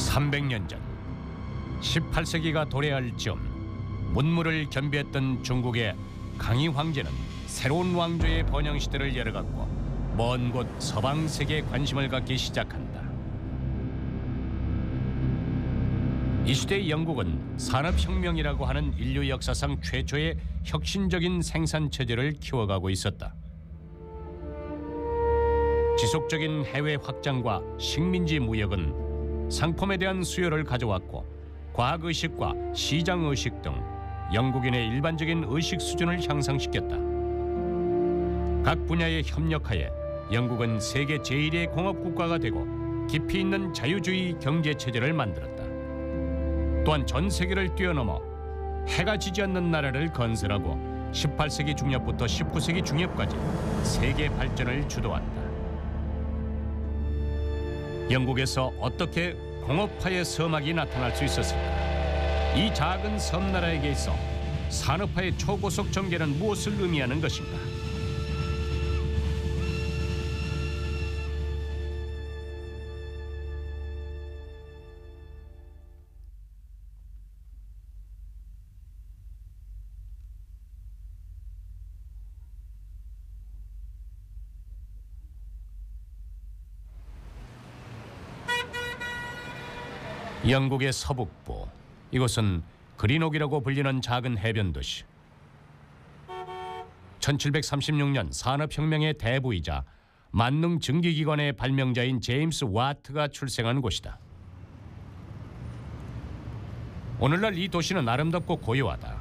300년 전 18세기가 도래할 즈음 문무를 겸비했던 중국의 강희 황제는 새로운 왕조의 번영 시대를 열어갔고 먼 곳 서방 세계에 관심을 갖기 시작한다. 이 시대의 영국은 산업혁명이라고 하는 인류 역사상 최초의 혁신적인 생산 체제를 키워가고 있었다. 지속적인 해외 확장과 식민지 무역은 상품에 대한 수요를 가져왔고 과학의식과 시장의식 등 영국인의 일반적인 의식 수준을 향상시켰다. 각 분야의 협력하에 영국은 세계 제1의 공업국가가 되고 깊이 있는 자유주의 경제체제를 만들었다. 또한 전 세계를 뛰어넘어 해가 지지 않는 나라를 건설하고 18세기 중엽부터 19세기 중엽까지 세계 발전을 주도한다. 영국에서 어떻게 공업화의 서막이 나타날 수 있었을까? 이 작은 섬나라에게 있어 산업화의 초고속 전개는 무엇을 의미하는 것인가? 영국의 서북부, 이곳은 그린옥이라고 불리는 작은 해변 도시. 1736년 산업혁명의 대부이자 만능 증기기관의 발명자인 제임스 와트가 출생한 곳이다. 오늘날 이 도시는 아름답고 고요하다.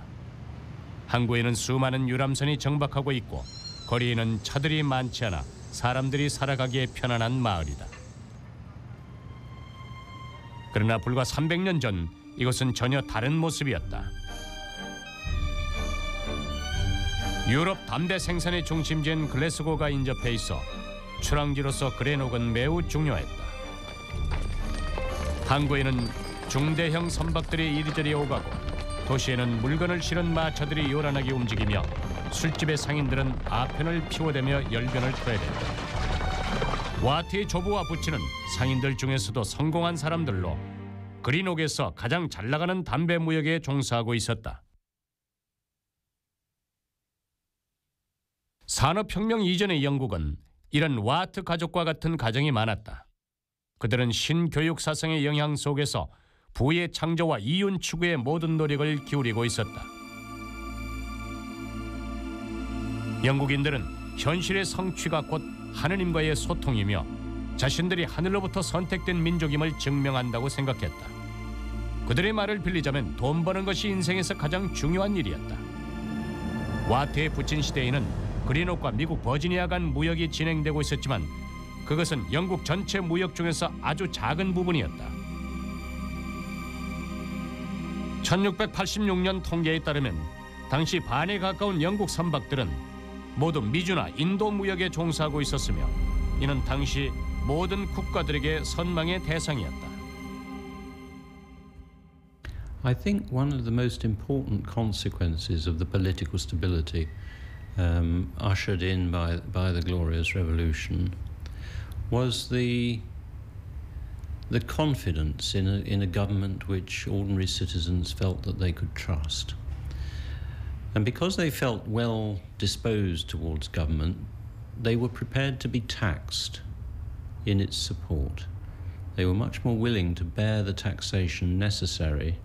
항구에는 수많은 유람선이 정박하고 있고 거리에는 차들이 많지 않아 사람들이 살아가기에 편안한 마을이다. 그러나 불과 300년 전 이것은 전혀 다른 모습이었다. 유럽 담배 생산의 중심지인 글래스고가 인접해 있어 출항지로서 그린옥은 매우 중요했다. 항구에는 중대형 선박들이 이리저리 오가고 도시에는 물건을 실은 마차들이 요란하게 움직이며 술집의 상인들은 아편을 피워대며 열변을 토해댄다. 와트의 조부와 부친은 상인들 중에서도 성공한 사람들로 그린옥에서 가장 잘 나가는 담배 무역에 종사하고 있었다. 산업혁명 이전의 영국은 이런 와트 가족과 같은 가정이 많았다. 그들은 신교육 사상의 영향 속에서 부의 창조와 이윤 추구에 모든 노력을 기울이고 있었다. 영국인들은 현실의 성취가 곧 하느님과의 소통이며 자신들이 하늘로부터 선택된 민족임을 증명한다고 생각했다. 그들의 말을 빌리자면 돈 버는 것이 인생에서 가장 중요한 일이었다. 와트의 부친 시대에는 그린옥과 미국 버지니아 간 무역이 진행되고 있었지만 그것은 영국 전체 무역 중에서 아주 작은 부분이었다. 1686년 통계에 따르면 당시 반에 가까운 영국 선박들은 모두 미주나 인도 무역에 종사하고 있었으며 이는 당시 모든 국가들에게 선망의 대상이었다. I think one of the most important consequences of the political stability ushered in by the Glorious Revolution was the confidence in a government which ordinary citizens felt that they could trust. And because they felt well disposed towards government, they were prepared to be taxed in its support. They were much more willing to bear the taxation necessary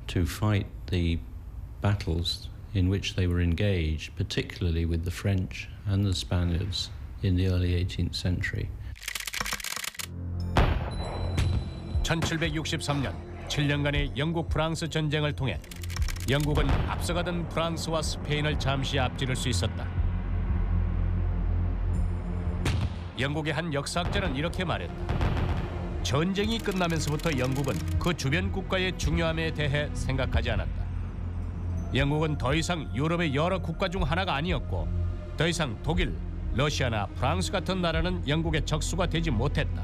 to fight the battles in which they were engaged, particularly with the French and the Spaniards in the early 18th century. 1763년 7년간의 영국 프랑스 전쟁을 통해 영국은 앞서가던 프랑스와 스페인을 잠시 앞지를 수 있었다. 영국의 한 역사학자는 이렇게 말했다. 전쟁이 끝나면서부터 영국은 그 주변 국가의 중요함에 대해 생각하지 않았다. 영국은 더 이상 유럽의 여러 국가 중 하나가 아니었고 더 이상 독일, 러시아나 프랑스 같은 나라는 영국의 적수가 되지 못했다.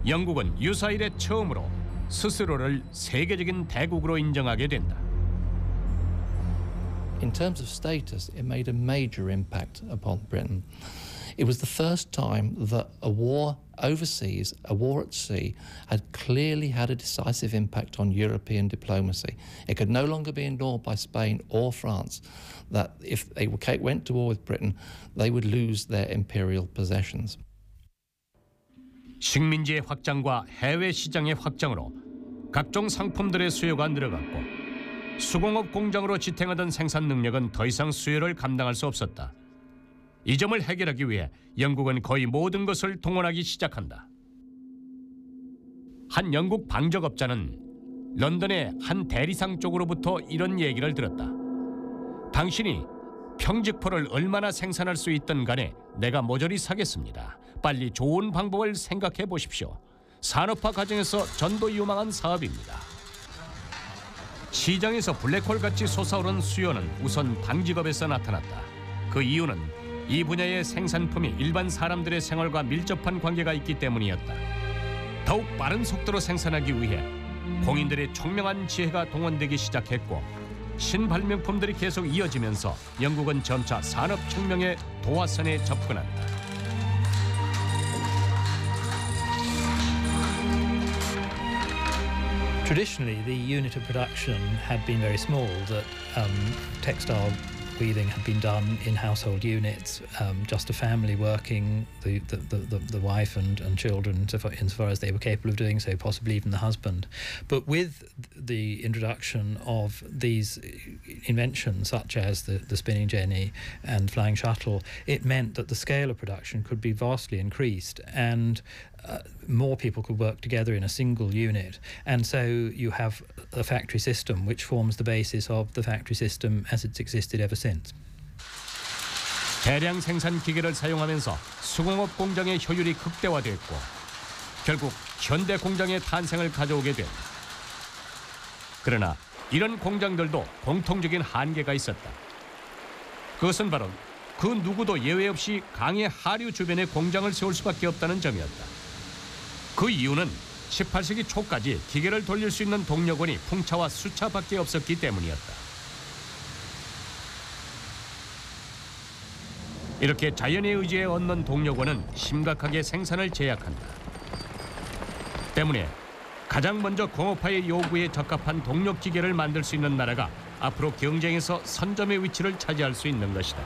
영국은 유사 이래 처음으로 스스로를 세계적인 대국으로 인정하게 된다. In terms of status, it made a major impact upon Britain. It was the first time that a war overseas, a war at sea, had clearly had a decisive impact on European diplomacy. It could no longer be ignored by Spain or France that if they went to war with Britain, they would lose their imperial possessions. 식민지의 확장과 해외 시장의 확장으로 각종 상품들의 수요가 늘어갔고 수공업 공장으로 지탱하던 생산 능력은 더 이상 수요를 감당할 수 없었다. 이 점을 해결하기 위해 영국은 거의 모든 것을 동원하기 시작한다. 한 영국 방적업자는 런던의 한 대리상 쪽으로부터 이런 얘기를 들었다. 당신이 평직포를 얼마나 생산할 수 있든 간에 내가 모조리 사겠습니다. 빨리 좋은 방법을 생각해 보십시오. 산업화 과정에서 전도 유망한 사업입니다. 시장에서 블랙홀같이 솟아오른 수요는 우선 방직업에서 나타났다. 그 이유는 이 분야의 생산품이 일반 사람들의 생활과 밀접한 관계가 있기 때문이었다. 더욱 빠른 속도로 생산하기 위해 공인들의 총명한 지혜가 동원되기 시작했고 신발명품들이 계속 이어지면서 영국은 점차 산업혁명의 도화선에 접근한다. Traditionally, the unit of production had been very small, that textile weaving had been done in household units, just a family working, the wife and children, insofar as they were capable of doing so, possibly even the husband. But with the introduction of these inventions, such as the spinning jenny and flying shuttle, it meant that the scale of production could be vastly increased and more people could work together in a single unit. And so you have a factory system which forms the basis of the factory system as it's existed ever since. 대량 생산 기계를 사용하면서 수공업 공장의 효율이 극대화됐고 결국 현대 공장의 탄생을 가져오게 된다. 그러나 이런 공장들도 공통적인 한계가 있었다. 그것은 바로 그 누구도 예외 없이 강의 하류 주변에 공장을 세울 수밖에 없다는 점이었다. 그 이유는 18세기 초까지 기계를 돌릴 수 있는 동력원이 풍차와 수차밖에 없었기 때문이었다. 이렇게 자연의 의지에 얻는 동력원은 심각하게 생산을 제약한다. 때문에 가장 먼저 공업화의 요구에 적합한 동력 기계를 만들 수 있는 나라가 앞으로 경쟁에서 선점의 위치를 차지할 수 있는 것이다.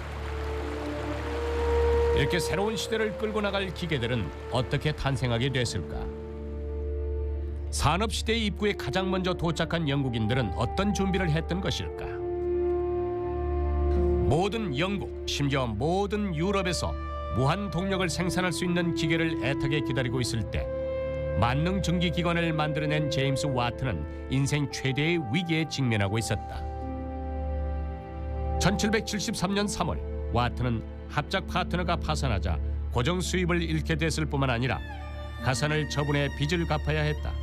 이렇게 새로운 시대를 끌고 나갈 기계들은 어떻게 탄생하게 됐을까? 산업시대의 입구에 가장 먼저 도착한 영국인들은 어떤 준비를 했던 것일까? 모든 영국, 심지어 모든 유럽에서 무한 동력을 생산할 수 있는 기계를 애타게 기다리고 있을 때 만능 증기기관을 만들어낸 제임스 와트는 인생 최대의 위기에 직면하고 있었다. 1773년 3월 와트는 합작 파트너가 파산하자 고정 수입을 잃게 됐을 뿐만 아니라 가산을 처분해 빚을 갚아야 했다.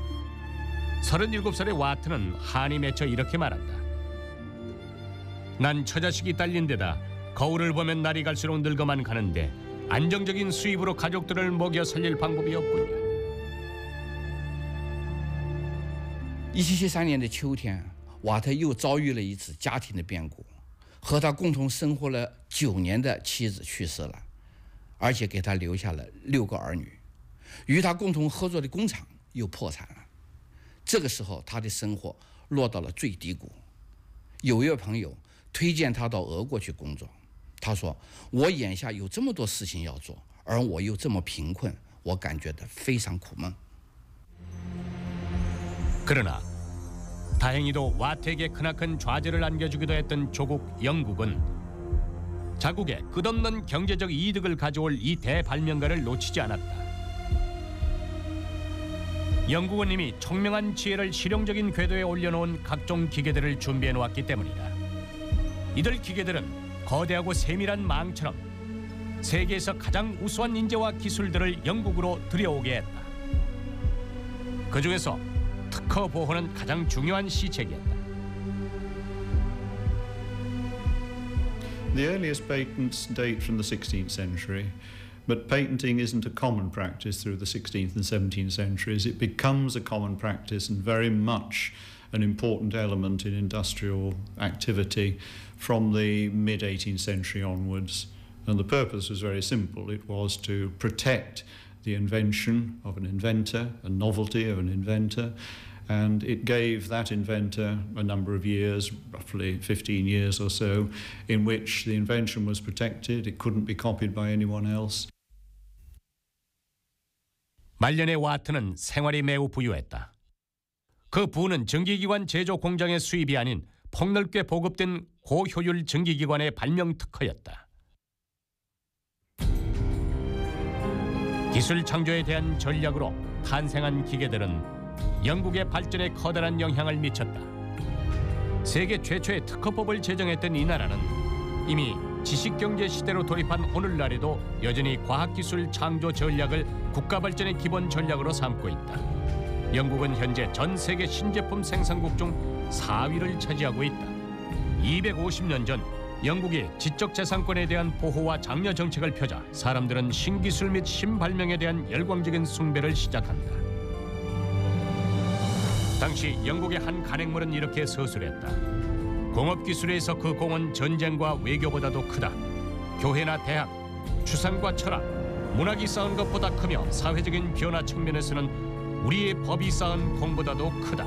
37살의 와트는 한이 맺혀 이렇게 말한다. 난 처자식이 딸린 데다 거울을 보면 날이 갈수록 늙어만 가는데 안정적인 수입으로 가족들을 먹여 살릴 방법이 없군요. 1773年的秋天，瓦特又遭遇了一次家庭的变故。和他共同生活了9年的妻子去世了，而且给他留下了6个儿女。与他共同合作的工厂又破产了。这个时候，他的生活落到了最低谷。有一位朋友推荐他到俄国去工作，他说：“我眼下有这么多事情要做，而我又这么贫困，我感觉到非常苦闷。” 그러나 다행히도 와트에게 크나큰 좌절을 안겨주기도 했던 조국 영국은 자국에 끝없는 경제적 이득을 가져올 이 대발명가를 놓치지 않았다. 영국은 이미 총명한 지혜를 실용적인 궤도에 올려놓은 각종 기계들을 준비해놓았기 때문이다. 이들 기계들은 거대하고 세밀한 망처럼 세계에서 가장 우수한 인재와 기술들을 영국으로 들여오게 했다. 그 중에서 특허 보호는 가장 중요한 시책이었다. The earliest patents date from the 16th century, but patenting isn't a common practice through the 16th and 17th centuries. It becomes a common practice and very much an important element in industrial activity from the mid-18th century onwards. And the purpose was very simple. It was to protect the invention of an inventor, a novelty of an inventor, and it gave that inventor a number of years, roughly 15 years or so, in which the invention was protected. It couldn't be copied by anyone else. 말년의 와트는 생활이 매우 부유했다. 그 부는 전기기관 제조 공장의 수입이 아닌 폭넓게 보급된 고효율 전기기관의 발명 특허였다. 기술 창조에 대한 전략으로 탄생한 기계들은 영국의 발전에 커다란 영향을 미쳤다. 세계 최초의 특허법을 제정했던 이 나라는 이미 지식경제 시대로 돌입한 오늘날에도 여전히 과학기술 창조 전략을 국가 발전의 기본 전략으로 삼고 있다. 영국은 현재 전 세계 신제품 생산국 중 4위를 차지하고 있다. 250년 전 영국이 지적재산권에 대한 보호와 장려 정책을 펴자 사람들은 신기술 및 신발명에 대한 열광적인 숭배를 시작한다. 당시 영국의 한 간행물은 이렇게 서술했다. 공업기술에서 그 공은 전쟁과 외교보다도 크다. 교회나 대학, 추상과 철학, 문학이 쌓은 것보다 크며 사회적인 변화 측면에서는 우리의 법이 쌓은 공보다도 크다.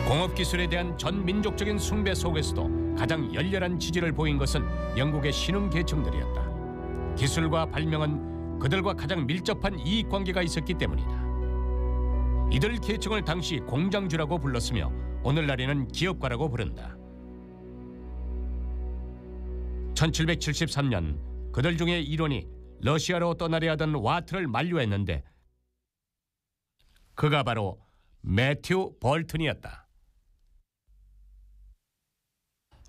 공업기술에 대한 전 민족적인 숭배 속에서도 가장 열렬한 지지를 보인 것은 영국의 신흥 계층들이었다. 기술과 발명은 그들과 가장 밀접한 이익관계가 있었기 때문이다. 이들 계층을 당시 공장주라고 불렀으며 오늘날에는 기업가라고 부른다. 1773년 그들 중에 일원이 러시아로 떠나려 하던 와트를 만류했는데 그가 바로 매튜 볼튼이었다.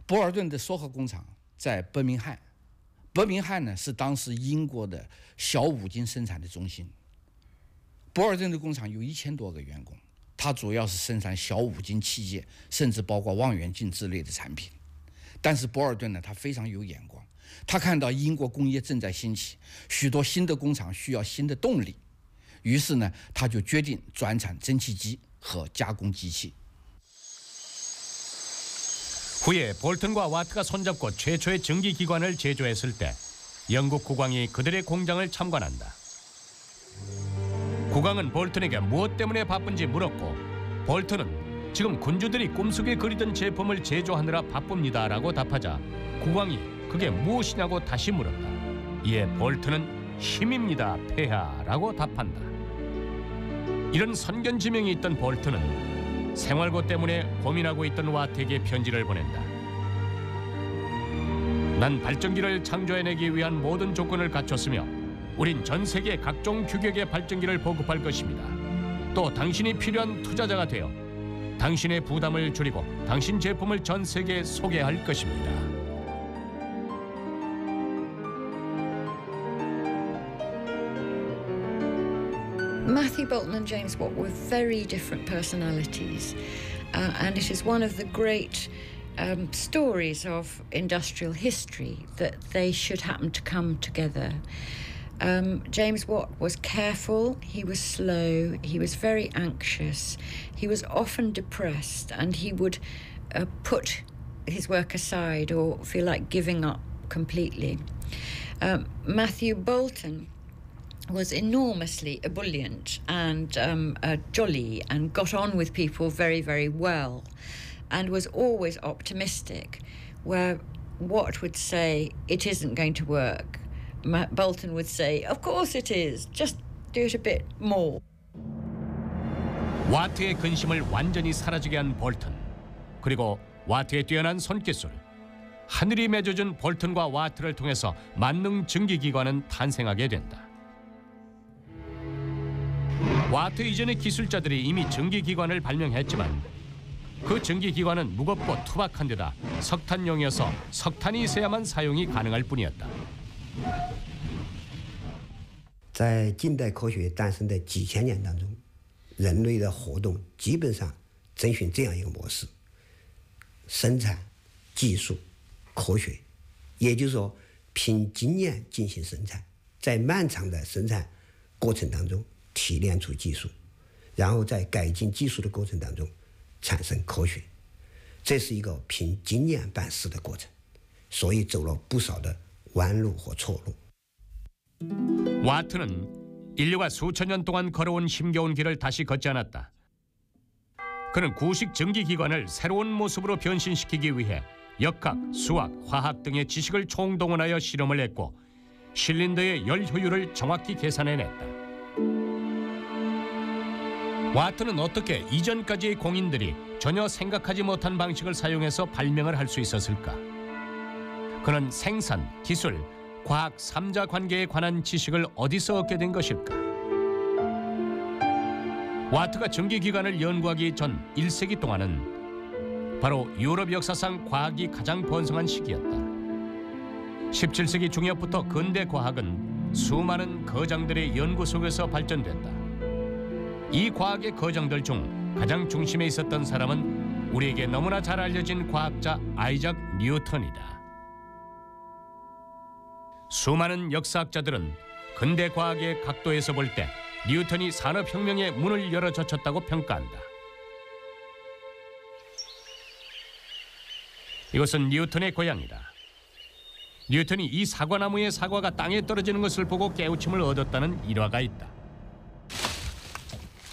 博尔顿的缩合工厂在伯明翰，伯明翰呢是当时英国的小五金生产的中心。博尔顿的工厂有1000多个员工，它主要是生产小五金器械，甚至包括望远镜之类的产品。但是博尔顿呢，他非常有眼光，他看到英国工业正在兴起，许多新的工厂需要新的动力，于是呢，他就决定转产蒸汽机和加工机器。 후에 볼튼과 와트가 손잡고 최초의 전기기관을 제조했을 때 영국 국왕이 그들의 공장을 참관한다. 국왕은 볼튼에게 무엇 때문에 바쁜지 물었고 볼튼은 지금 군주들이 꿈속에 그리던 제품을 제조하느라 바쁩니다라고 답하자 국왕이 그게 무엇이냐고 다시 물었다. 이에 볼튼은 힘입니다, 폐하라고 답한다. 이런 선견지명이 있던 볼튼은 생활고 때문에 고민하고 있던 와트에게 편지를 보낸다. 난 발전기를 창조해내기 위한 모든 조건을 갖췄으며 우린 전 세계 각종 규격의 발전기를 보급할 것입니다. 또 당신이 필요한 투자자가 되어 당신의 부담을 줄이고 당신 제품을 전 세계에 소개할 것입니다. Matthew Boulton and James Watt were very different personalities, and it is one of the great stories of industrial history that they should happen to come together. James Watt was careful, he was slow, he was very anxious, he was often depressed, and he would put his work aside or feel like giving up completely. Matthew Boulton was enormously ebullient and jolly and got on with people very, very well and was always optimistic, where Watt would say, it isn't going to work. Boulton would say, of course it is, just do it a bit more. 와트의 근심을 완전히 사라지게 한 볼튼, 그리고 와트의 뛰어난 손기술, 하늘이 맺어준 볼튼과 와트를 통해서 만능 전기기관은 탄생하게 된다. 와트 이전의 기술자들이 이미 전기기관을 발명했지만 그 전기기관은 무겁고 투박한 데다 석탄용이어서 석탄이 있어야만 사용이 가능할 뿐이었다. 在近代科学诞生的几千年当中，人类的活动基本上遵循这样一个模式：生产、技术、科学，也就是说，凭经验进行生产，在漫长的生产过程当中提炼出技术，然后在改进技术的过程当中产生科学，这是一个凭经验办事的过程。所以走了不少的弯路和错路。 와트는 인류가 수천 년 동안 걸어온 힘겨운 길을 다시 걷지 않았다. 그는 구식 증기기관을 새로운 모습으로 변신시키기 위해 역학, 수학, 화학 등의 지식을 총동원하여 실험을 했고 실린더의 열 효율을 정확히 계산해냈다. 와트는 어떻게 이전까지의 공인들이 전혀 생각하지 못한 방식을 사용해서 발명을 할 수 있었을까? 그는 생산, 기술, 과학 3자 관계에 관한 지식을 어디서 얻게 된 것일까? 와트가 증기기관을 연구하기 전 1세기 동안은 바로 유럽 역사상 과학이 가장 번성한 시기였다. 17세기 중엽부터 근대 과학은 수많은 거장들의 연구 속에서 발전됐다. 이 과학의 거장들 중 가장 중심에 있었던 사람은 우리에게 너무나 잘 알려진 과학자 아이작 뉴턴이다. 수많은 역사학자들은 근대 과학의 각도에서 볼 때 뉴턴이 산업혁명의 문을 열어젖혔다고 평가한다. 이것은 뉴턴의 고향이다. 뉴턴이 이 사과나무의 사과가 땅에 떨어지는 것을 보고 깨우침을 얻었다는 일화가 있다.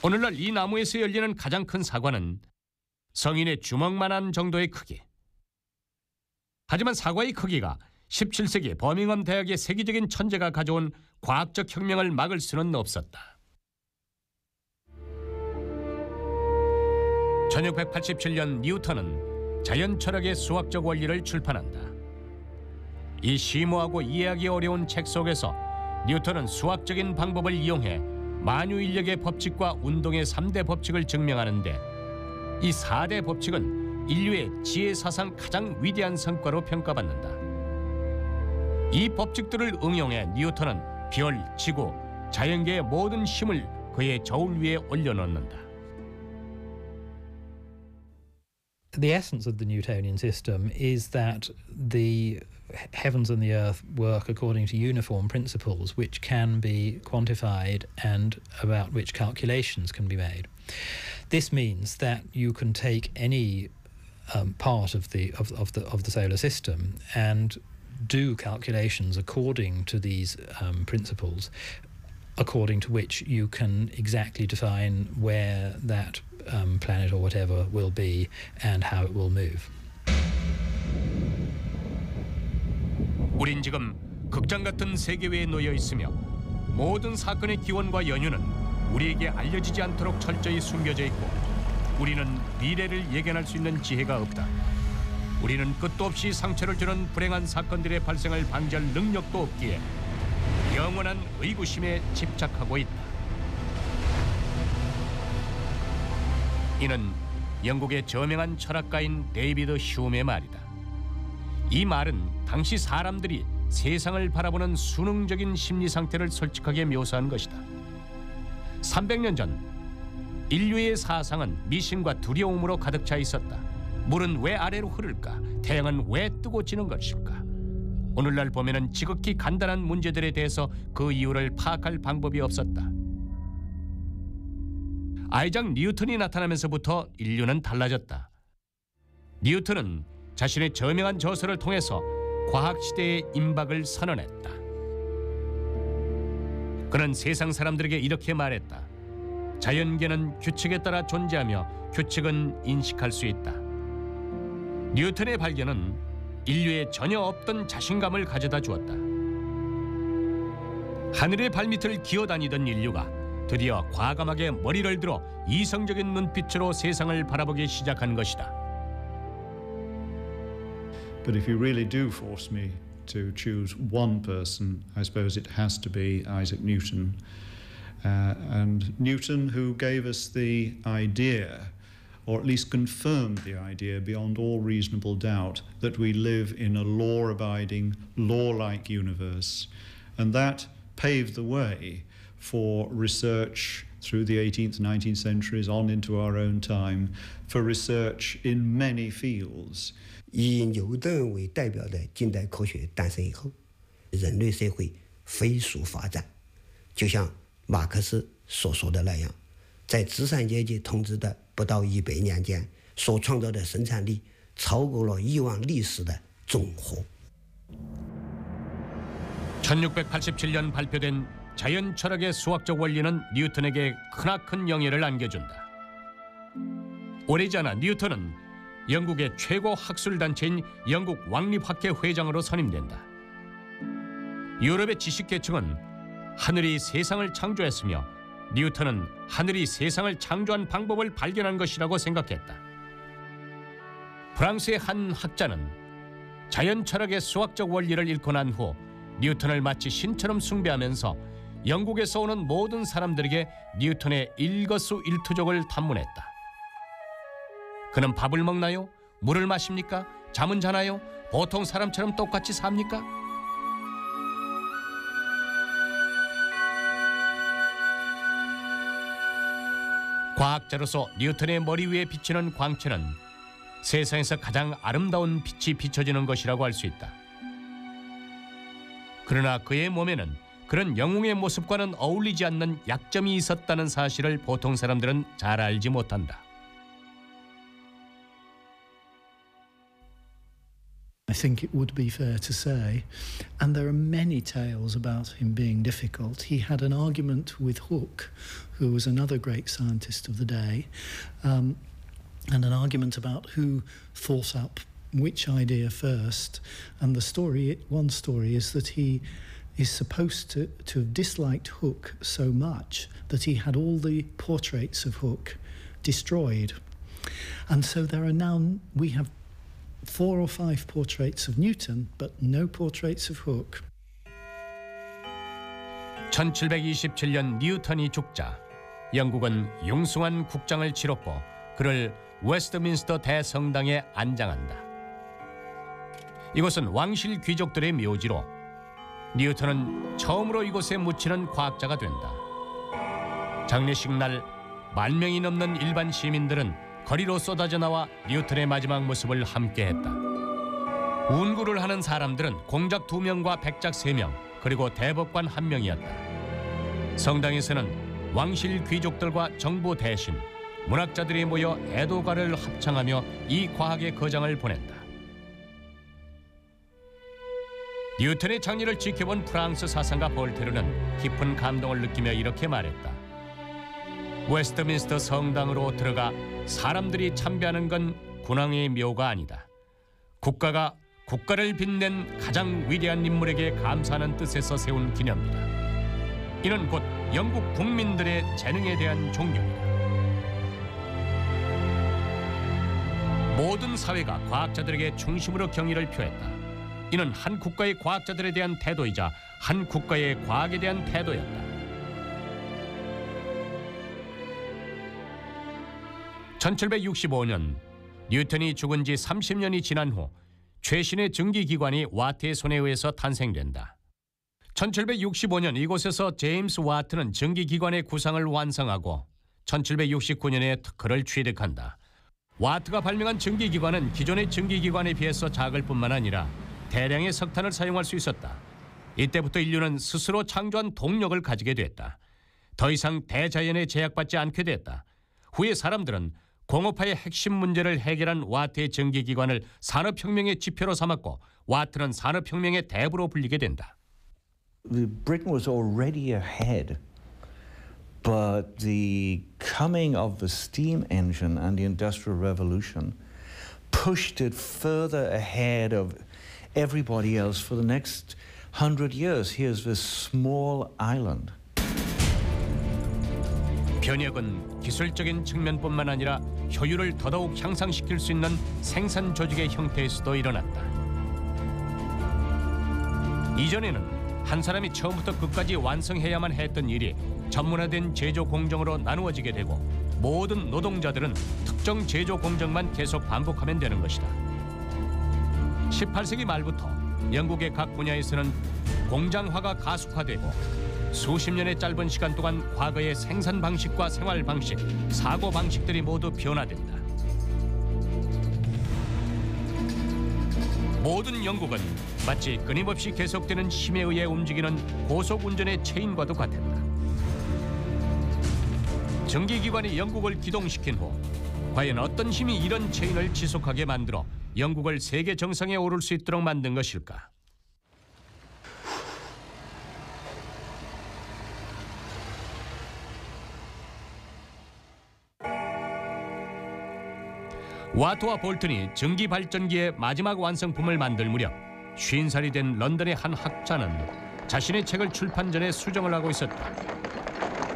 오늘날 이 나무에서 열리는 가장 큰 사과는 성인의 주먹만한 정도의 크기. 하지만 사과의 크기가 17세기 버밍엄 대학의 세계적인 천재가 가져온 과학적 혁명을 막을 수는 없었다. 1687년 뉴턴은 자연 철학의 수학적 원리를 출판한다. 이 심오하고 이해하기 어려운 책 속에서 뉴턴은 수학적인 방법을 이용해 만유인력의 법칙과 운동의 3대 법칙을 증명하는데 이 4대 법칙은 인류의 지혜사상 가장 위대한 성과로 평가받는다. 이 법칙들을 응용해 뉴턴은 별, 지구, 자연계의 모든 힘을 그의 저울 위에 올려놓는다. The essence of the Newtonian system is that the heavens and the earth work according to uniform principles which can be quantified and about which calculations can be made. This means that you can take any part of the solar system and do calculations according to these principles, according to which you can exactly define where that planet or whatever will be and how it will move. 우린 지금 극장 같은 세계회에 놓여 있으며 모든 사건의 기원과 연유는 우리에게 알려지지 않도록 철저히 숨겨져 있고 우리는 미래를 예견할 수 있는 지혜가 없다. 우리는 끝도 없이 상처를 주는 불행한 사건들의 발생을 방지할 능력도 없기에 영원한 의구심에 집착하고 있다. 이는 영국의 저명한 철학가인 데이비드 휴메의 말이다. 이 말은 당시 사람들이 세상을 바라보는 수능적인 심리 상태를 솔직하게 묘사한 것이다. 300년 전 인류의 사상은 미신과 두려움으로 가득 차 있었다. 물은 왜 아래로 흐를까? 태양은 왜 뜨고 지는 것일까? 오늘날 보면은 지극히 간단한 문제들에 대해서 그 이유를 파악할 방법이 없었다. 아이작 뉴턴이 나타나면서부터 인류는 달라졌다. 뉴턴은 자신의 저명한 저서를 통해서 과학시대의 임박을 선언했다. 그는 세상 사람들에게 이렇게 말했다. 자연계는 규칙에 따라 존재하며 규칙은 인식할 수 있다. 뉴턴의 발견은 인류에 전혀 없던 자신감을 가져다 주었다. 하늘의 발밑을 기어다니던 인류가 드디어 과감하게 머리를 들어 이성적인 눈빛으로 세상을 바라보기 시작한 것이다. But if you really do force me to choose one person, I suppose it has to be Isaac Newton. And Newton, who gave us the idea, or at least confirmed the idea beyond all reasonable doubt, that we live in a law-abiding, law-like universe. And that paved the way for research through the 18th and 19th centuries on into our own time, for research in many fields. 以牛顿为代表的近代科学诞生以后，人类社会飞速发展，就像马克思所说的那样，在资产阶级统治的不到100年间，所创造的生产力超过了以往历史的总和。 (1687년) 발표된 자연 철학의 수학적 원리는 뉴턴에게 크나큰 영예를 안겨준다. 오래지 않아 뉴턴은 영국의 최고 학술 단체인 영국 왕립학회 회장으로 선임된다. 유럽의 지식계층은 하늘이 세상을 창조했으며 뉴턴은 하늘이 세상을 창조한 방법을 발견한 것이라고 생각했다. 프랑스의 한 학자는 자연 철학의 수학적 원리를 읽고 난 후 뉴턴을 마치 신처럼 숭배하면서 영국에서 오는 모든 사람들에게 뉴턴의 일거수일투족을 탐문했다. 그는 밥을 먹나요? 물을 마십니까? 잠은 자나요? 보통 사람처럼 똑같이 삽니까? 과학자로서 뉴턴의 머리 위에 비치는 광채는 세상에서 가장 아름다운 빛이 비춰지는 것이라고 할 수 있다. 그러나 그의 몸에는 그런 영웅의 모습과는 어울리지 않는 약점이 있었다는 사실을 보통 사람들은 잘 알지 못한다. I think it would be fair to say, and there are many tales about him being difficult. He had an argument with Hooke, who was another great scientist of the day, and an argument about who thought up which idea first. And one story is that he is supposed to have disliked Hooke so much that he had all the portraits of Hooke destroyed. And so we have 4 or 5 portraits of Newton, but no portraits of Hooke. 1727년 뉴턴이 죽자 영국은 융숭한 국장을 치렀고 그를 웨스트민스터 대성당에 안장한다. 이곳은 왕실 귀족들의 묘지로 뉴턴은 처음으로 이곳에 묻히는 과학자가 된다. 장례식 날 10,000명이 넘는 일반 시민들은 거리로 쏟아져 나와 뉴턴의 마지막 모습을 함께했다. 운구를 하는 사람들은 공작 2명과 백작 3명, 그리고 대법관 1명이었다. 성당에서는 왕실 귀족들과 정부 대신, 문학자들이 모여 애도가를 합창하며 이 과학의 거장을 보낸다. 뉴턴의 장례를 지켜본 프랑스 사상가 볼테르는 깊은 감동을 느끼며 이렇게 말했다. 웨스트민스터 성당으로 들어가 사람들이 참배하는 건 군왕의 묘가 아니다. 국가가 국가를 빛낸 가장 위대한 인물에게 감사하는 뜻에서 세운 기념이다. 이는 곧 영국 국민들의 재능에 대한 존경이다. 모든 사회가 과학자들에게 중심으로 경의를 표했다. 이는 한 국가의 과학자들에 대한 태도이자 한 국가의 과학에 대한 태도였다. 1765년 뉴턴이 죽은 지 30년이 지난 후 최신의 증기기관이 와트의 손에 의해서 탄생된다. 1765년 이곳에서 제임스 와트는 증기기관의 구상을 완성하고 1769년에 특허를 취득한다. 와트가 발명한 증기기관은 기존의 증기기관에 비해서 작을 뿐만 아니라 대량의 석탄을 사용할 수 있었다. 이때부터 인류는 스스로 창조한 동력을 가지게 됐다. 더 이상 대자연에 제약받지 않게 됐다. 후에 사람들은 공업화의 핵심 문제를 해결한 와트의 증기기관을 산업혁명의 지표로 삼았고 와트는 산업혁명의 대부로 불리게 된다. Britain was already ahead, but the coming of the steam engine and the Industrial Revolution pushed it further ahead of everybody else for the next 100 years. Here's this small island. 변혁은 기술적인 측면뿐만 아니라 효율을 더더욱 향상시킬 수 있는 생산 조직의 형태에서도 일어났다. 이전에는 한 사람이 처음부터 끝까지 완성해야만 했던 일이 전문화된 제조 공정으로 나누어지게 되고 모든 노동자들은 특정 제조 공정만 계속 반복하면 되는 것이다. 18세기 말부터 영국의 각 분야에서는 공장화가 가속화되고 수십 년의 짧은 시간 동안 과거의 생산 방식과 생활 방식, 사고 방식들이 모두 변화된다. 모든 영국은 마치 끊임없이 계속되는 힘에 의해 움직이는 고속운전의 체인과도 같았다. 전기기관이 영국을 기동시킨 후 과연 어떤 힘이 이런 체인을 지속하게 만들어 영국을 세계 정상에 오를 수 있도록 만든 것일까? 와트와 볼튼이 전기 발전기의 마지막 완성품을 만들 무렵 50살이 된 런던의 한 학자는 자신의 책을 출판 전에 수정을 하고 있었다.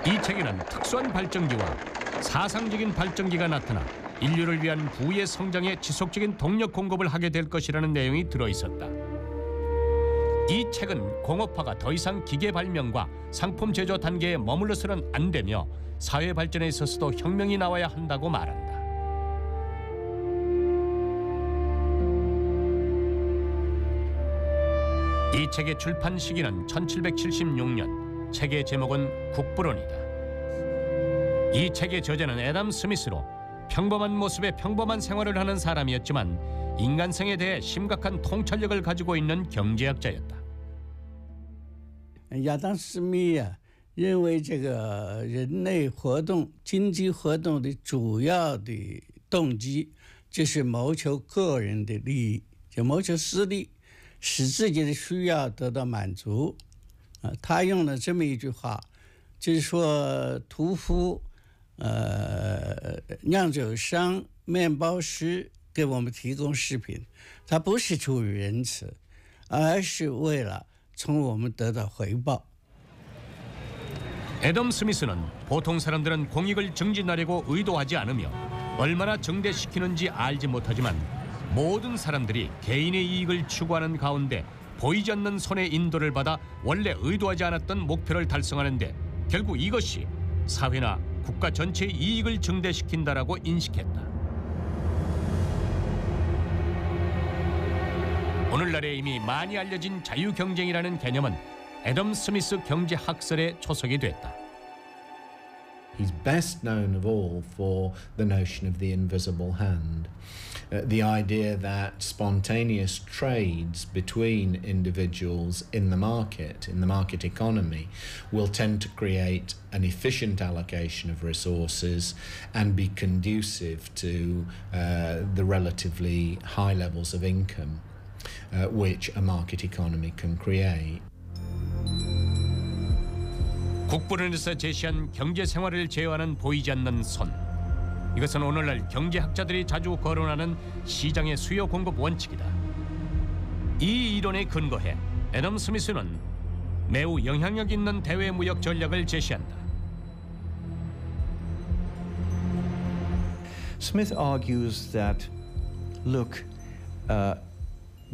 이 책에는 특수한 발전기와 사상적인 발전기가 나타나 인류를 위한 부의 성장에 지속적인 동력 공급을 하게 될 것이라는 내용이 들어있었다. 이 책은 공업화가 더 이상 기계 발명과 상품 제조 단계에 머물러서는 안 되며 사회 발전에 있어서도 혁명이 나와야 한다고 말한다. 이 책의 출판 시기는 1776년, 책의 제목은 국부론이다. 이 책의 저자는 애덤 스미스로 평범한 모습의 평범한 생활을 하는 사람이었지만 인간성에 대해 심각한 통찰력을 가지고 있는 경제학자였다. 亚当·斯密啊，认为这个人类活动、经济活动的主要的动机就是谋求个人的利益，就谋求私利，使自己的需要得到满足。他用了这么一句话，就是说屠夫、酿酒商、面包师给我们提供食品，他不是出于仁慈，而是为了从我们得到回报。 애덤 스미스는 보통 사람들은 공익을 증진하려고 의도하지 않으며 얼마나 증대시키는지 알지 못하지만 모든 사람들이 개인의 이익을 추구하는 가운데 보이지 않는 손의 인도를 받아 원래 의도하지 않았던 목표를 달성하는 데 결국 이것이 사회나 국가 전체의 이익을 증대시킨다라고 인식했다. 오늘날에 이미 많이 알려진 자유경쟁이라는 개념은 애덤 스미스 경제학설에 초석이 됐다. He's best known of all for the notion of the invisible hand, the idea that spontaneous trades between individuals in the market economy, will tend to create an efficient allocation of resources and be conducive to the relatively high levels of income which a market economy can create. 국부론에서 제시한 경제 생활을 제어하는 보이지 않는 손. 이것은 오늘날 경제학자들이 자주 거론하는 시장의 수요 공급 원칙이다. 이 이론에 근거해 애덤 스미스는 매우 영향력 있는 대외 무역 전략을 제시한다. Smith argues that, look,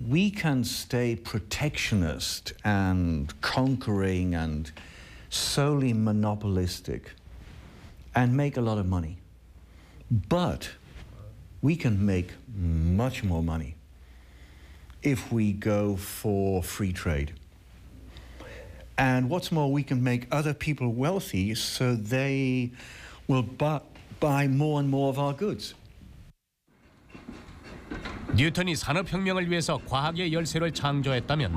we can stay protectionist and conquering and solely monopolistic and make a lot of money. But we can make much more money if we go for free trade. And what's more, we can make other people wealthy so they will buy more and more of our goods. 뉴턴이 산업혁명을 위해서 과학의 열쇠를 창조했다면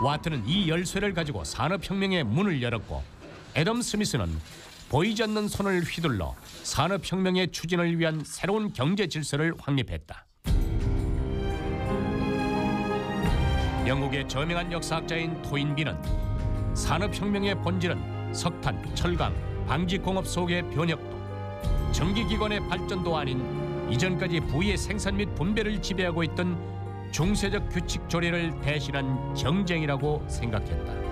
와트는 이 열쇠를 가지고 산업혁명의 문을 열었고 애덤 스미스는 보이지 않는 손을 휘둘러 산업혁명의 추진을 위한 새로운 경제 질서를 확립했다. 영국의 저명한 역사학자인 토인비는 산업혁명의 본질은 석탄, 철강, 방직공업 속의 변혁도, 전기기관의 발전도 아닌 이전까지 부의 생산 및 분배를 지배하고 있던 중세적 규칙 조례를 대신한 경쟁이라고 생각했다.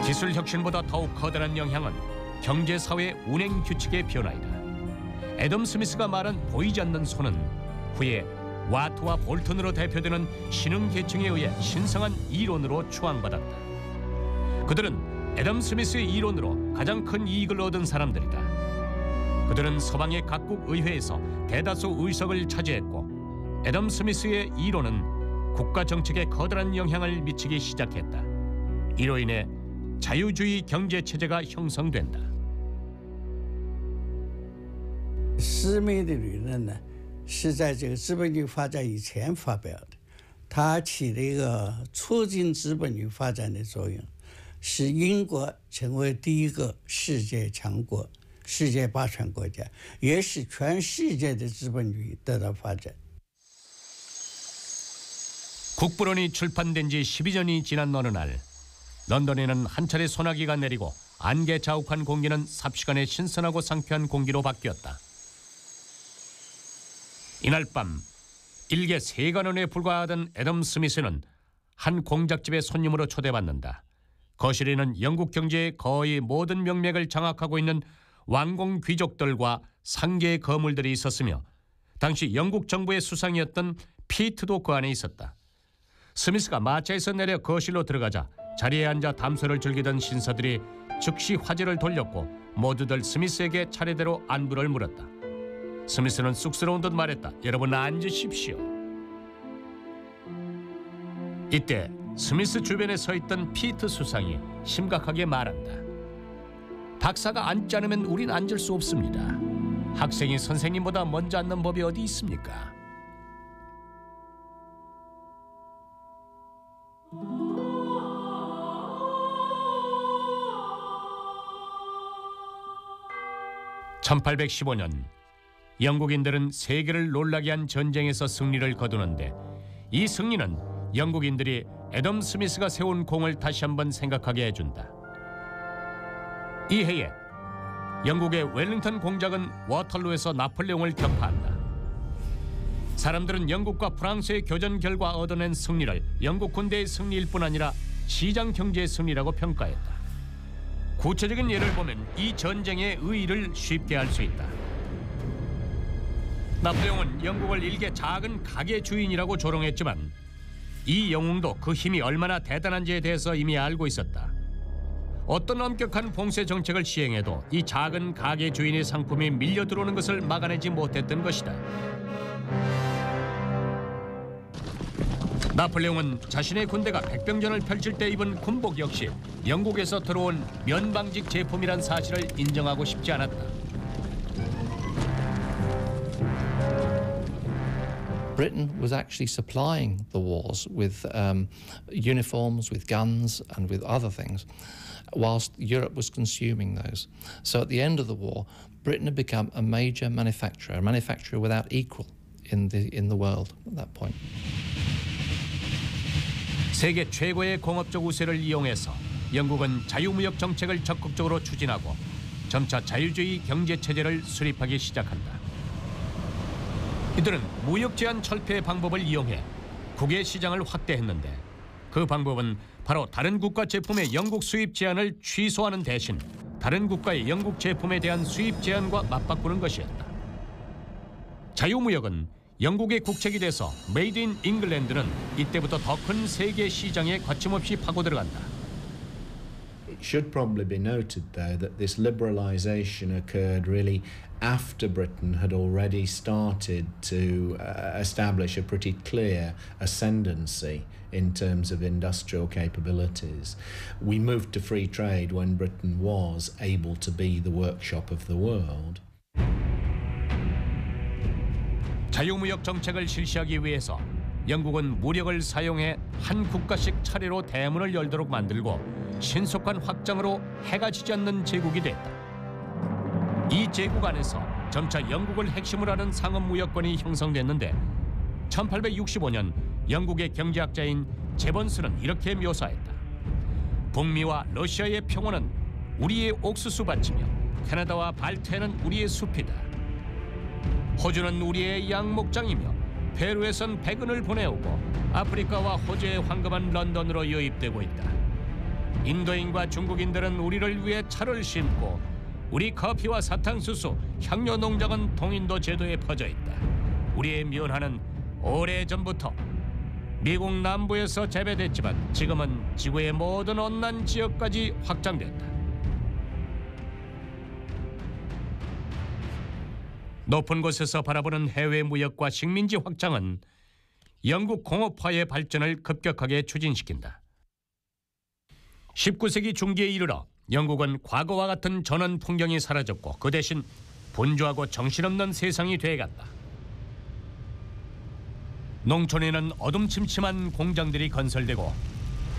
기술 혁신보다 더욱 커다란 영향은 경제 사회 운행 규칙의 변화이다. 애덤 스미스가 말한 보이지 않는 손은 후에 와트와 볼튼으로 대표되는 신흥 계층에 의해 신성한 이론으로 추앙받았다. 그들은 애덤 스미스의 이론으로 가장 큰 이익을 얻은 사람들이다. 그들은 서방의 각국 의회에서 대다수 의석을 차지했고 애덤 스미스의 이론은 국가 정책에 커다란 영향을 미치기 시작했다. 이로 인해 자유주의 경제 체제가 형성된다. 斯密的理论呢，是在这个资本主义发展以前发表的，它起了一个促进资本主义发展的作用，使英国成为第一个世界强国、世界霸权国家，也使全世界的资本主义得到发展。 국부론이 출판된 지 12년이 지난 어느 날 런던에는 한 차례 소나기가 내리고 안개 자욱한 공기는 삽시간에 신선하고 상쾌한 공기로 바뀌었다. 이날 밤 일개 세간원에 불과하던 애덤 스미스는 한 공작집의 손님으로 초대받는다. 거실에는 영국 경제의 거의 모든 명맥을 장악하고 있는 왕공 귀족들과 상계의 거물들이 있었으며 당시 영국 정부의 수상이었던 피트도 그 안에 있었다. 스미스가 마차에서 내려 거실로 들어가자 자리에 앉아 담소를 즐기던 신사들이 즉시 화제를 돌렸고 모두들 스미스에게 차례대로 안부를 물었다. 스미스는 쑥스러운 듯 말했다. 여러분 앉으십시오. 이때 스미스 주변에 서 있던 피트 수상이 심각하게 말한다. 박사가 앉지 않으면 우린 앉을 수 없습니다. 학생이 선생님보다 먼저 앉는 법이 어디 있습니까? (1815년) 영국인들은 세계를 놀라게 한 전쟁에서 승리를 거두는데 이 승리는 영국인들이 애덤 스미스가 세운 공을 다시 한번 생각하게 해준다. 이 해에 영국의 웰링턴 공작은 워털루에서 나폴레옹을 격파한다. 사람들은 영국과 프랑스의 교전 결과 얻어낸 승리를 영국 군대의 승리일 뿐 아니라 시장 경제의 승리라고 평가했다. 구체적인 예를 보면 이 전쟁의 의의를 쉽게 알 수 있다. 나폴레옹은 영국을 일개 작은 가게 주인이라고 조롱했지만 이 영웅도 그 힘이 얼마나 대단한지에 대해서 이미 알고 있었다. 어떤 엄격한 봉쇄 정책을 시행해도 이 작은 가게 주인의 상품이 밀려 들어오는 것을 막아내지 못했던 것이다. 나폴레옹은 자신의 군대가 백병전을 펼칠 때 입은 군복 역시 영국에서 들어온 면방직 제품이란 사실을 인정하고 싶지 않았다. Britain was actually supplying the wars with uniforms, with guns and with other things, whilst Europe was consuming those. So at the end of the war, Britain had become a major manufacturer, a manufacturer without equal in the world at that point. 세계 최고의 공업적 우세를 이용해서 영국은 자유무역 정책을 적극적으로 추진하고 점차 자유주의 경제체제를 수립하기 시작한다. 이들은 무역 제한 철폐의 방법을 이용해 국외 시장을 확대했는데 그 방법은 바로 다른 국가 제품의 영국 수입 제한을 취소하는 대신 다른 국가의 영국 제품에 대한 수입 제한과 맞바꾸는 것이었다. 자유무역은 영국의 국책이 돼서 메이드 인 잉글랜드는 이때부터 더 큰 세계 시장에 거침없이 파고 들어간다. It should probably be noted, though, that this liberalisation occurred really after Britain had already started to establish a pretty clear ascendancy in terms of industrial capabilities. We moved to free trade when Britain was able to be the workshop of the world. 자유무역 정책을 실시하기 위해서 영국은 무력을 사용해 한 국가씩 차례로 대문을 열도록 만들고 신속한 확장으로 해가 지지 않는 제국이 됐다. 이 제국 안에서 점차 영국을 핵심으로 하는 상업무역권이 형성됐는데 1865년 영국의 경제학자인 제번스는 이렇게 묘사했다. 북미와 러시아의 평원은 우리의 옥수수 밭이며 캐나다와 발트해는 우리의 숲이다. 호주는 우리의 양목장이며 페루에선 백은을 보내오고 아프리카와 호주의 황금은 런던으로 유입되고 있다. 인도인과 중국인들은 우리를 위해 차를 심고 우리 커피와 사탕수수, 향료 농장은 동인도 제도에 퍼져 있다. 우리의 면화는 오래전부터 미국 남부에서 재배됐지만 지금은 지구의 모든 온난 지역까지 확장됐다. 높은 곳에서 바라보는 해외 무역과 식민지 확장은 영국 공업화의 발전을 급격하게 추진시킨다. 19세기 중기에 이르러 영국은 과거와 같은 전원 풍경이 사라졌고 그 대신 분주하고 정신없는 세상이 돼갔다. 농촌에는 어둠침침한 공장들이 건설되고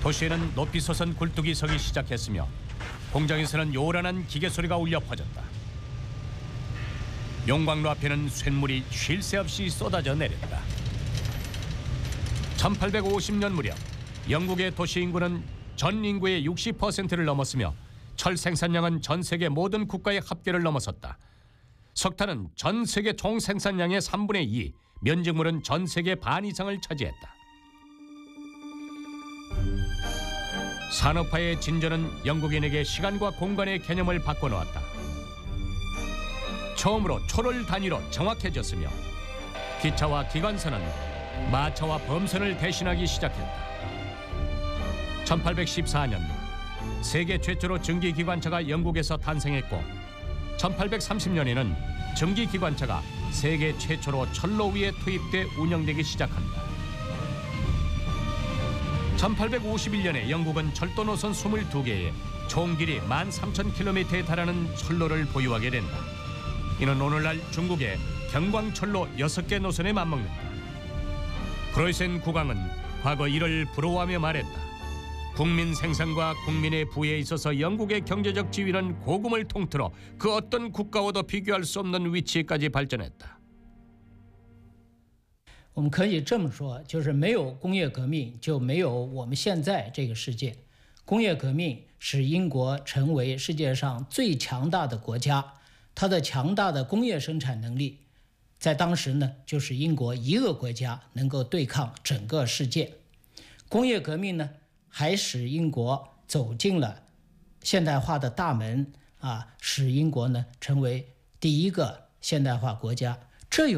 도시에는 높이 솟은 굴뚝이 서기 시작했으며 공장에서는 요란한 기계 소리가 울려 퍼졌다. 용광로 앞에는 쇳물이 쉴 새 없이 쏟아져 내렸다. 1850년 무렵 영국의 도시 인구는 전 인구의 60%를 넘었으며 철 생산량은 전 세계 모든 국가의 합계를 넘어섰다. 석탄은 전 세계 총 생산량의 3분의 2, 면직물은 전 세계 반 이상을 차지했다. 산업화의 진전은 영국인에게 시간과 공간의 개념을 바꿔놓았다. 처음으로 초를 단위로 정확해졌으며 기차와 기관선은 마차와 범선을 대신하기 시작했다. 1814년 세계 최초로 증기기관차가 영국에서 탄생했고 1830년에는 증기기관차가 세계 최초로 철로 위에 투입돼 운영되기 시작한다. 1851년에 영국은 철도 노선 22개에 총 길이 13,000km에 달하는 철로를 보유하게 된다. 이는 오늘날 중국의 경광철로 6개 노선에 맞먹는다. 프로이센 국왕은 과거 이를 부러워하며 말했다. 국민 생산과 국민의 부에 있어서 영국의 경제적 지위는 고금을 통틀어 그 어떤 국가와도 비교할 수 없는 위치까지 발전했다. 我们可以这么说，就是没有工业革命，就没有我们现在这个世界。工业革命使英国成为世界上最强大的国家，它的强大的工业生产能力，在当时呢，就是英国一个国家能够对抗整个世界。工业革命呢，还使英国走进了现代化的大门使英国呢成为第一个现代化国家。这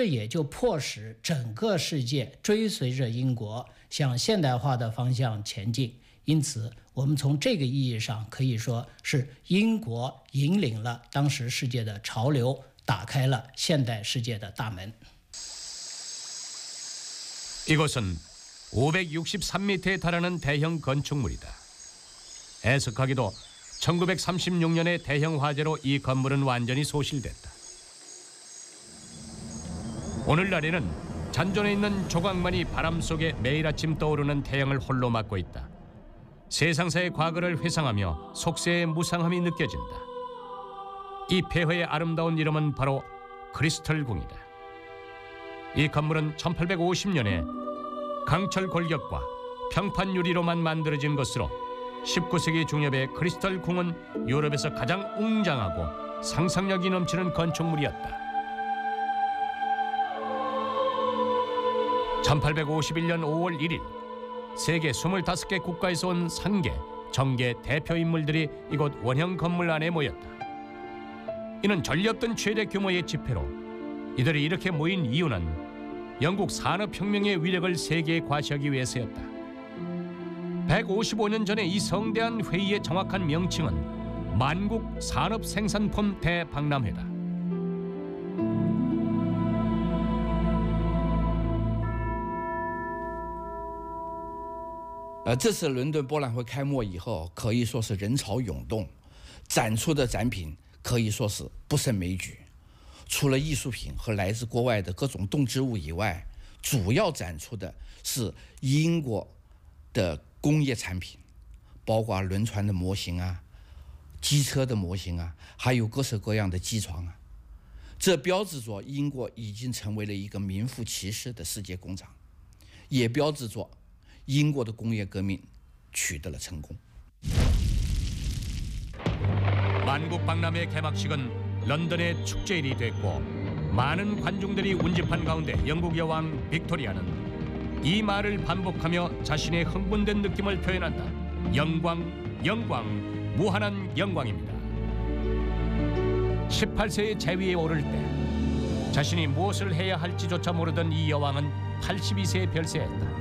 也就迫使整个世界追随着英国向现代化的方向前进。因此，我们从这个意义上可以说是英国引领了当时世界的潮流，打开了现代世界的大门。 이곳은 563m에 달하는 대형 건축물이다. 애석하게도 1936년의 대형 화재로 이 건물은 완전히 소실됐다. 오늘날에는 잔존해 있는 조각만이 바람 속에 매일 아침 떠오르는 태양을 홀로 맞고 있다. 세상사의 과거를 회상하며 속세의 무상함이 느껴진다. 이 폐허의 아름다운 이름은 바로 크리스털궁이다. 이 건물은 1850년에 강철 골격과 평판 유리로만 만들어진 것으로 19세기 중엽의 크리스털궁은 유럽에서 가장 웅장하고 상상력이 넘치는 건축물이었다. 1851년 5월 1일 세계 25개 국가에서 온 상계, 정계 대표 인물들이 이곳 원형 건물 안에 모였다. 이는 전례 없던 최대 규모의 집회로 이들이 이렇게 모인 이유는 영국 산업혁명의 위력을 세계에 과시하기 위해서였다. 155년 전에 이 성대한 회의의 정확한 명칭은 만국 산업생산품 대박람회다. 这次伦敦博览会开幕以后，可以说是人潮涌动，展出的展品可以说是不胜枚举。除了艺术品和来自国外的各种动植物以外，主要展出的是英国的工业产品，包括轮船的模型啊、机车的模型啊，还有各式各样的机床啊。这标志着英国已经成为了一个名副其实的世界工厂，也标志着 英国的工业革命取得了成功。 만국 박람회 개막식은 런던의 축제일이 됐고 많은 관중들이 운집한 가운데 영국 여왕 빅토리아는 이 말을 반복하며 자신의 흥분된 느낌을 표현한다. 영광, 영광, 무한한 영광입니다. 18세의 재위에 오를 때 자신이 무엇을 해야 할지조차 모르던 이 여왕은 82세에 별세했다.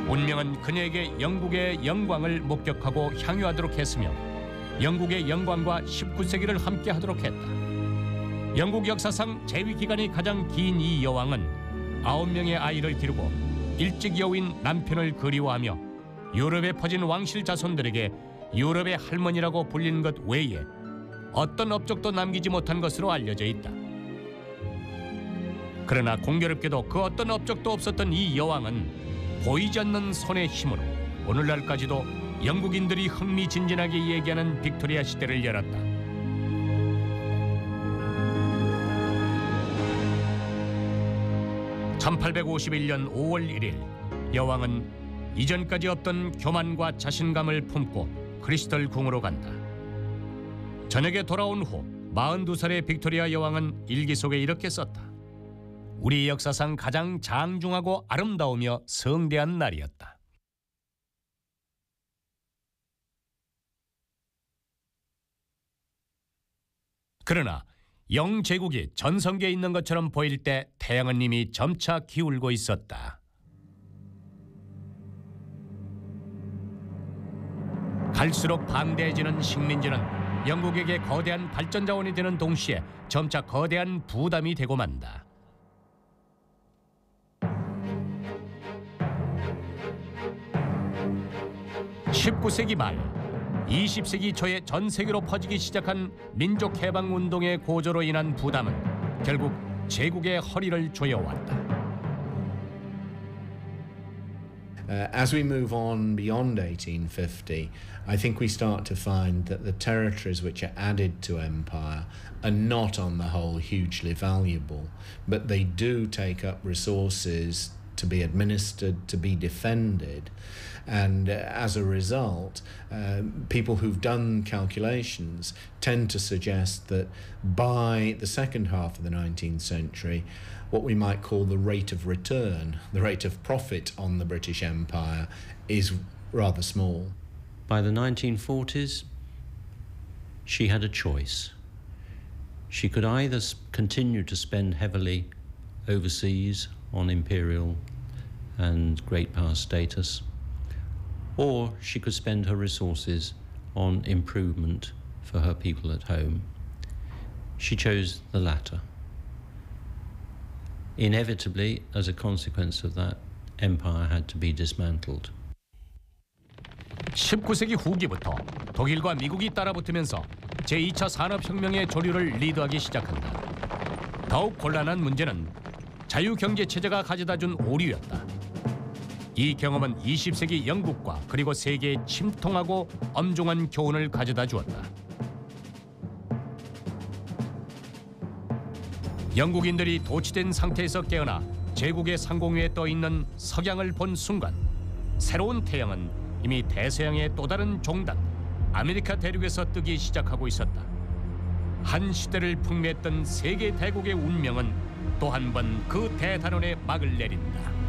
운명은 그녀에게 영국의 영광을 목격하고 향유하도록 했으며 영국의 영광과 19세기를 함께하도록 했다. 영국 역사상 재위 기간이 가장 긴 이 여왕은 9명의 아이를 기르고 일찍 여윈 남편을 그리워하며 유럽에 퍼진 왕실 자손들에게 유럽의 할머니라고 불린 것 외에 어떤 업적도 남기지 못한 것으로 알려져 있다. 그러나 공교롭게도 그 어떤 업적도 없었던 이 여왕은 보이지 않는 손의 힘으로 오늘날까지도 영국인들이 흥미진진하게 얘기하는 빅토리아 시대를 열었다. (1851년 5월 1일) 여왕은 이전까지 없던 교만과 자신감을 품고 크리스털 궁으로 간다. 저녁에 돌아온 후 42살의 빅토리아 여왕은 일기 속에 이렇게 썼다. 우리 역사상 가장 장중하고 아름다우며 성대한 날이었다. 그러나 영제국이 전성기에 있는 것처럼 보일 때 태양은 이미 점차 기울고 있었다. 갈수록 방대해지는 식민지는 영국에게 거대한 발전 자원이 되는 동시에 점차 거대한 부담이 되고 만다. (19세기) 말 20세기 초에 전 세계로 퍼지기 시작한 민족 해방 운동의 고조로 인한 부담은 결국 제국의 허리를 조여왔다. As we move on beyond 1850, I think we start to find that the territories which are added to empire are not on the whole hugely valuable, but they do take up resources to be administered, to be defended. And as a result, people who've done calculations tend to suggest that by the second half of the 19th century, what we might call the rate of return, the rate of profit on the British Empire, is rather small. By the 1940s, she had a choice. She could either continue to spend heavily overseas on imperial and great power status, or she could spend her resources on improvement for her people at home. She chose the latter. Inevitably, as a consequence of that, empire had to be dismantled. 19세기 후기부터 독일과 미국이 따라붙으면서 제2차 산업혁명의 조류를 리드하기 시작한다. 더욱 곤란한 문제는 자유경제체제가 가져다준 오류였다. 이 경험은 20세기 영국과 그리고 세계에 침통하고 엄중한 교훈을 가져다 주었다. 영국인들이 도취된 상태에서 깨어나 제국의 상공 위에 떠 있는 석양을 본 순간 새로운 태양은 이미 대서양의 또 다른 종단 아메리카 대륙에서 뜨기 시작하고 있었다. 한 시대를 풍미했던 세계 대국의 운명은 또 한 번 그 대단원에 막을 내린다.